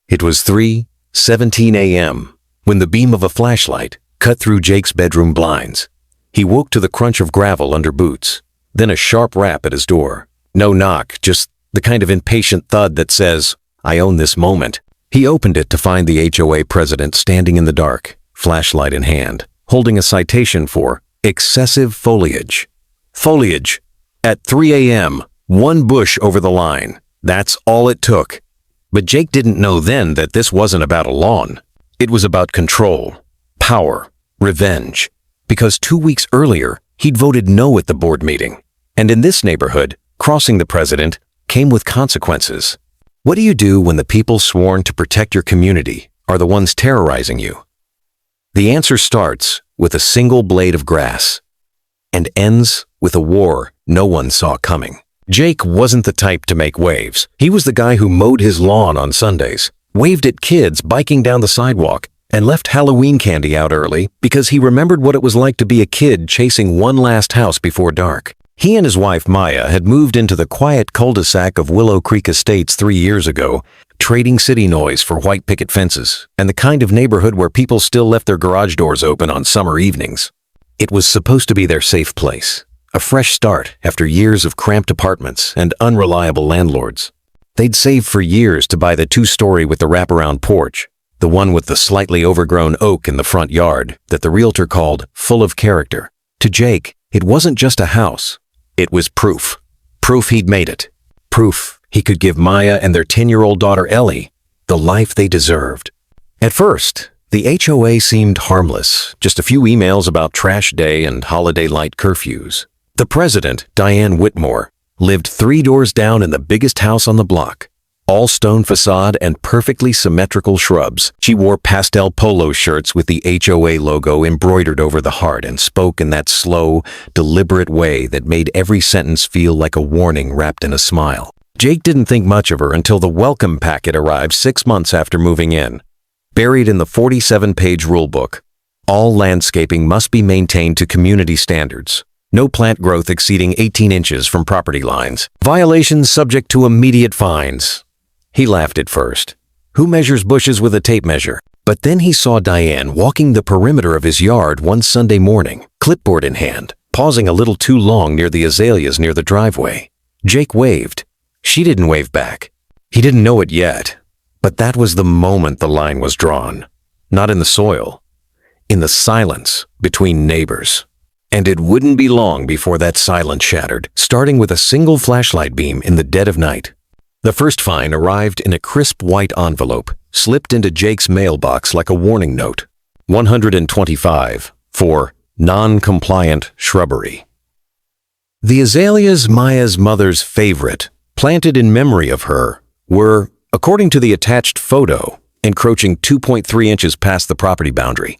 It was 3:17 a.m. when the beam of a flashlight cut through Jake's bedroom blinds. He woke to the crunch of gravel under boots, then a sharp rap at his door. No knock, just the kind of impatient thud that says, "I own this moment." He opened it to find the HOA president standing in the dark, flashlight in hand, holding a citation for excessive foliage. Foliage. At 3 a.m., one bush over the line. That's all it took. But Jake didn't know then that this wasn't about a lawn. It was about control, power, revenge. Because 2 weeks earlier, he'd voted no at the board meeting. And in this neighborhood, crossing the president came with consequences. What do you do when the people sworn to protect your community are the ones terrorizing you? The answer starts with a single blade of grass and ends with a war no one saw coming. Jake wasn't the type to make waves. He was the guy who mowed his lawn on Sundays, waved at kids biking down the sidewalk, and left Halloween candy out early because he remembered what it was like to be a kid chasing one last house before dark. He and his wife Maya had moved into the quiet cul-de-sac of Willow Creek Estates 3 years ago, trading city noise for white picket fences and the kind of neighborhood where people still left their garage doors open on summer evenings. It was supposed to be their safe place, a fresh start after years of cramped apartments and unreliable landlords. They'd saved for years to buy the 2-story with the wraparound porch, the one with the slightly overgrown oak in the front yard that the realtor called full of character. To Jake, it wasn't just a house. It was proof. Proof he'd made it. Proof he could give Maya and their 10-year-old daughter Ellie the life they deserved. At first, the HOA seemed harmless, just a few emails about trash day and holiday light curfews. The president, Diane Whitmore, lived 3 doors down in the biggest house on the block. All stone facade and perfectly symmetrical shrubs. She wore pastel polo shirts with the HOA logo embroidered over the heart and spoke in that slow, deliberate way that made every sentence feel like a warning wrapped in a smile. Jake didn't think much of her until the welcome packet arrived 6 months after moving in. Buried in the 47-page rulebook, all landscaping must be maintained to community standards. No plant growth exceeding 18 inches from property lines. Violations subject to immediate fines. He laughed at first. Who measures bushes with a tape measure? But then he saw Diane walking the perimeter of his yard one Sunday morning, clipboard in hand, pausing a little too long near the azaleas near the driveway. Jake waved. She didn't wave back. He didn't know it yet, but that was the moment the line was drawn. Not in the soil, in the silence between neighbors. And it wouldn't be long before that silence shattered, starting with a single flashlight beam in the dead of night. The first fine arrived in a crisp white envelope, slipped into Jake's mailbox like a warning note. $125 for non-compliant shrubbery. The azaleas Maya's mother's favorite, planted in memory of her, were, according to the attached photo, encroaching 2.3 inches past the property boundary.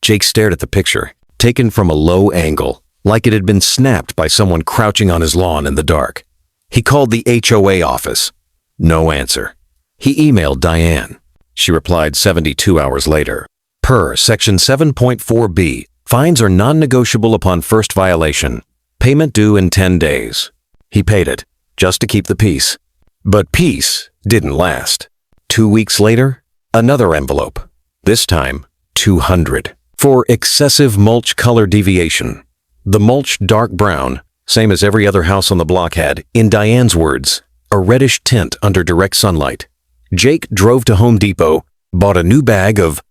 Jake stared at the picture, taken from a low angle, like it had been snapped by someone crouching on his lawn in the dark. He called the HOA office. No answer. He emailed Diane. She replied 72 hours later. Per Section 7.4b, fines are non-negotiable upon first violation. Payment due in 10 days. He paid it, just to keep the peace. But peace didn't last. 2 weeks later, another envelope. This time, $200. For excessive mulch color deviation. The mulch dark brown, same as every other house on the block had, in Diane's words, a reddish tint under direct sunlight. Jake drove to Home Depot, bought a new bag of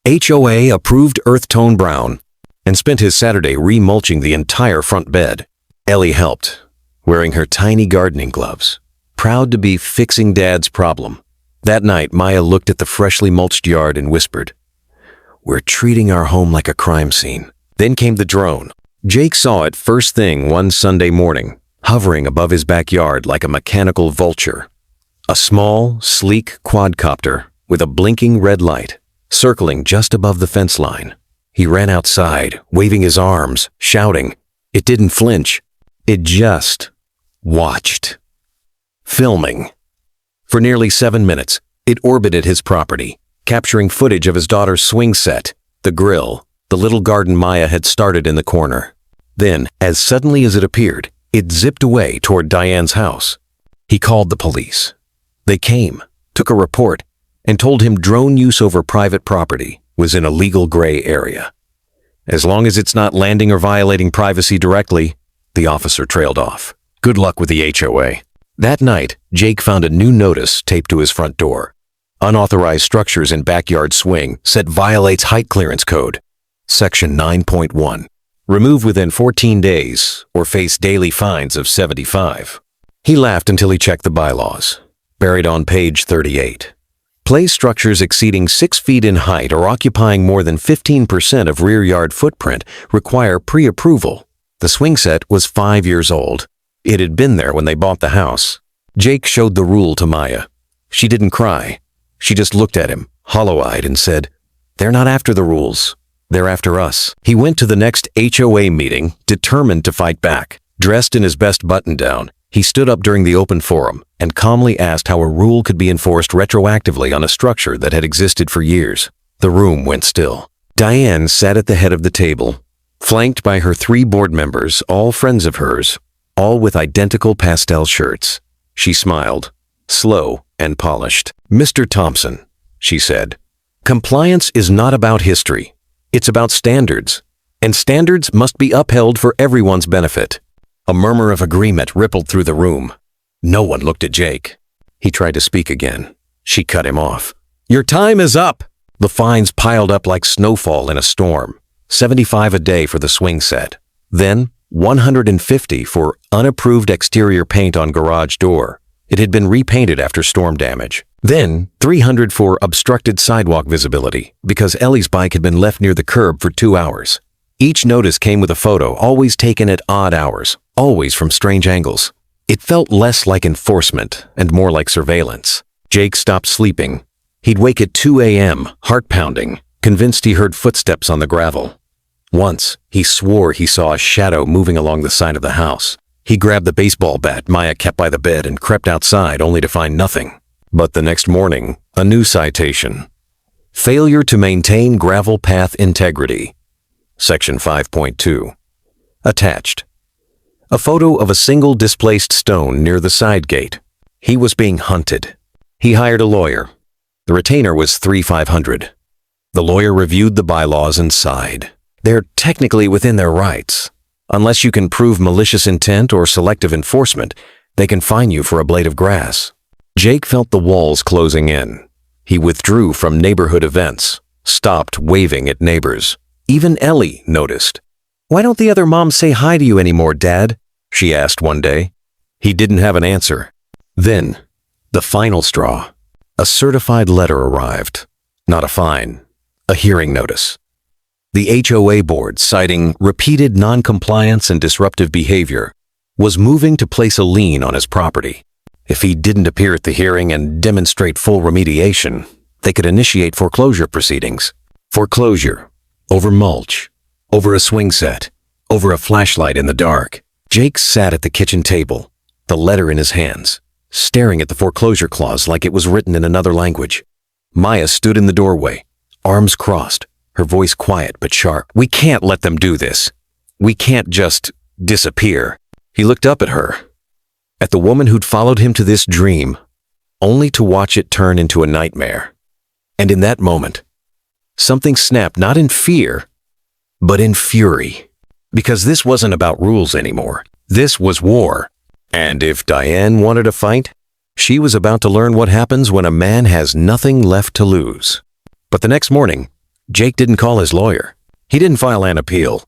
HOA-approved earth tone brown, and spent his Saturday remulching the entire front bed. Ellie helped, wearing her tiny gardening gloves, proud to be fixing Dad's problem. That night, Maya looked at the freshly mulched yard and whispered, "We're treating our home like a crime scene." Then came the drone. Jake saw it first thing one Sunday morning, hovering above his backyard like a mechanical vulture. A small, sleek quadcopter with a blinking red light, circling just above the fence line. He ran outside, waving his arms, shouting. It didn't flinch. It just watched. Filming. For nearly 7 minutes, it orbited his property, capturing footage of his daughter's swing set, the grill, the little garden Maya had started in the corner. Then, as suddenly as it appeared, it zipped away toward Diane's house. He called the police. They came, took a report, and told him drone use over private property was in a legal gray area. As long as it's not landing or violating privacy directly, the officer trailed off. Good luck with the HOA. That night, Jake found a new notice taped to his front door. Unauthorized structures in backyard swing set violates height clearance code. Section 9.1. Remove within 14 days or face daily fines of $75. He laughed until he checked the bylaws. Buried on page 38. Place structures exceeding 6 feet in height or occupying more than 15% of rear yard footprint require pre-approval. The swing set was 5 years old. It had been there when they bought the house. Jake showed the rule to Maya. She didn't cry. She just looked at him, hollow-eyed, and said, "They're not after the rules. They're after us." He went to the next HOA meeting, determined to fight back. Dressed in his best button-down, he stood up during the open forum and calmly asked how a rule could be enforced retroactively on a structure that had existed for years. The room went still. Diane sat at the head of the table, flanked by her 3 board members, all friends of hers, all with identical pastel shirts. She smiled, slow and polished. "Mr. Thompson," she said, "compliance is not about history. It's about standards, and standards must be upheld for everyone's benefit." A murmur of agreement rippled through the room. No one looked at Jake. He tried to speak again. She cut him off. "Your time is up." The fines piled up like snowfall in a storm. $75 a day for the swing set. Then $150 for unapproved exterior paint on garage door. It had been repainted after storm damage. Then $300 for obstructed sidewalk visibility because Ellie's bike had been left near the curb for 2 hours. Each notice came with a photo, always taken at odd hours, always from strange angles. It felt less like enforcement and more like surveillance. Jake stopped sleeping. He'd wake at 2 a.m., heart pounding, convinced he heard footsteps on the gravel. Once, he swore he saw a shadow moving along the side of the house. He grabbed the baseball bat Maya kept by the bed and crept outside only to find nothing. But the next morning, a new citation. Failure to maintain gravel path integrity. Section 5.2. Attached. A photo of a single displaced stone near the side gate. He was being hunted. He hired a lawyer. The retainer was $3,500. The lawyer reviewed the bylaws and sighed. They're technically within their rights. Unless you can prove malicious intent or selective enforcement, they can fine you for a blade of grass. Jake felt the walls closing in. He withdrew from neighborhood events, stopped waving at neighbors. Even Ellie noticed. "Why don't the other moms say hi to you anymore, Dad?" she asked one day. He didn't have an answer. Then, the final straw. A certified letter arrived. Not a fine, a hearing notice. The HOA board, citing repeated non-compliance and disruptive behavior, was moving to place a lien on his property. If he didn't appear at the hearing and demonstrate full remediation, they could initiate foreclosure proceedings. Foreclosure. Over mulch. Over a swing set. Over a flashlight in the dark. Jake sat at the kitchen table, the letter in his hands, staring at the foreclosure clause like it was written in another language. Maya stood in the doorway, arms crossed, her voice quiet but sharp. "We can't let them do this. We can't just disappear." He looked up at her, at the woman who'd followed him to this dream, only to watch it turn into a nightmare. And in that moment, something snapped, not in fear, but in fury. Because this wasn't about rules anymore. This was war. And if Diane wanted a fight, she was about to learn what happens when a man has nothing left to lose. But the next morning, Jake didn't call his lawyer. He didn't file an appeal.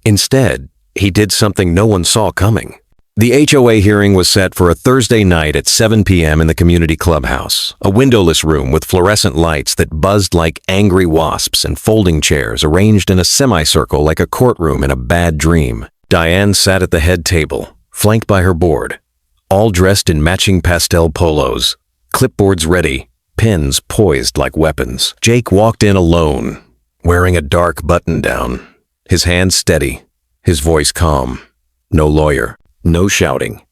Instead, he did something no one saw coming. The HOA hearing was set for a Thursday night at 7 p.m. in the community clubhouse, a windowless room with fluorescent lights that buzzed like angry wasps and folding chairs arranged in a semicircle like a courtroom in a bad dream. Diane sat at the head table, flanked by her board, all dressed in matching pastel polos, clipboards ready, pens poised like weapons. Jake walked in alone, wearing a dark button-down, his hands steady, his voice calm. No lawyer. No shouting,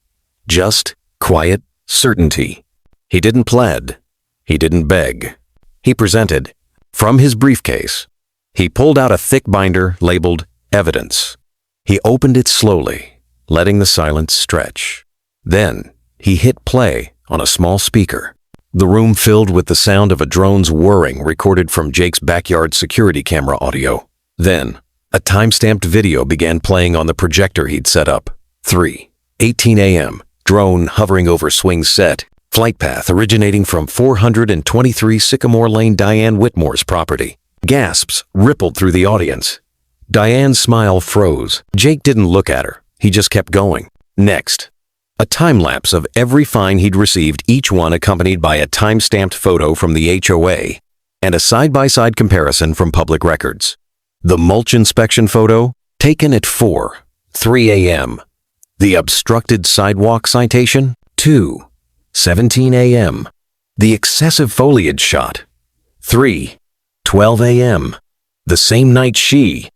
just quiet certainty. He didn't plead. He didn't beg. He presented. From his briefcase, he pulled out a thick binder labeled Evidence. He opened it slowly, letting the silence stretch. Then, he hit play on a small speaker. The room filled with the sound of a drone's whirring recorded from Jake's backyard security camera audio. Then, a time-stamped video began playing on the projector he'd set up. 3:18 a.m. Drone hovering over swing set. Flight path originating from 423 Sycamore Lane, Diane Whitmore's property. Gasps rippled through the audience. Diane's smile froze. Jake didn't look at her. He just kept going. Next, a time-lapse of every fine he'd received, each one accompanied by a time-stamped photo from the HOA and a side-by-side comparison from public records. The mulch inspection photo, taken at 4:03 a.m. The obstructed sidewalk citation, 2:17 a.m. The excessive foliage shot, 3:12 a.m. The same night she,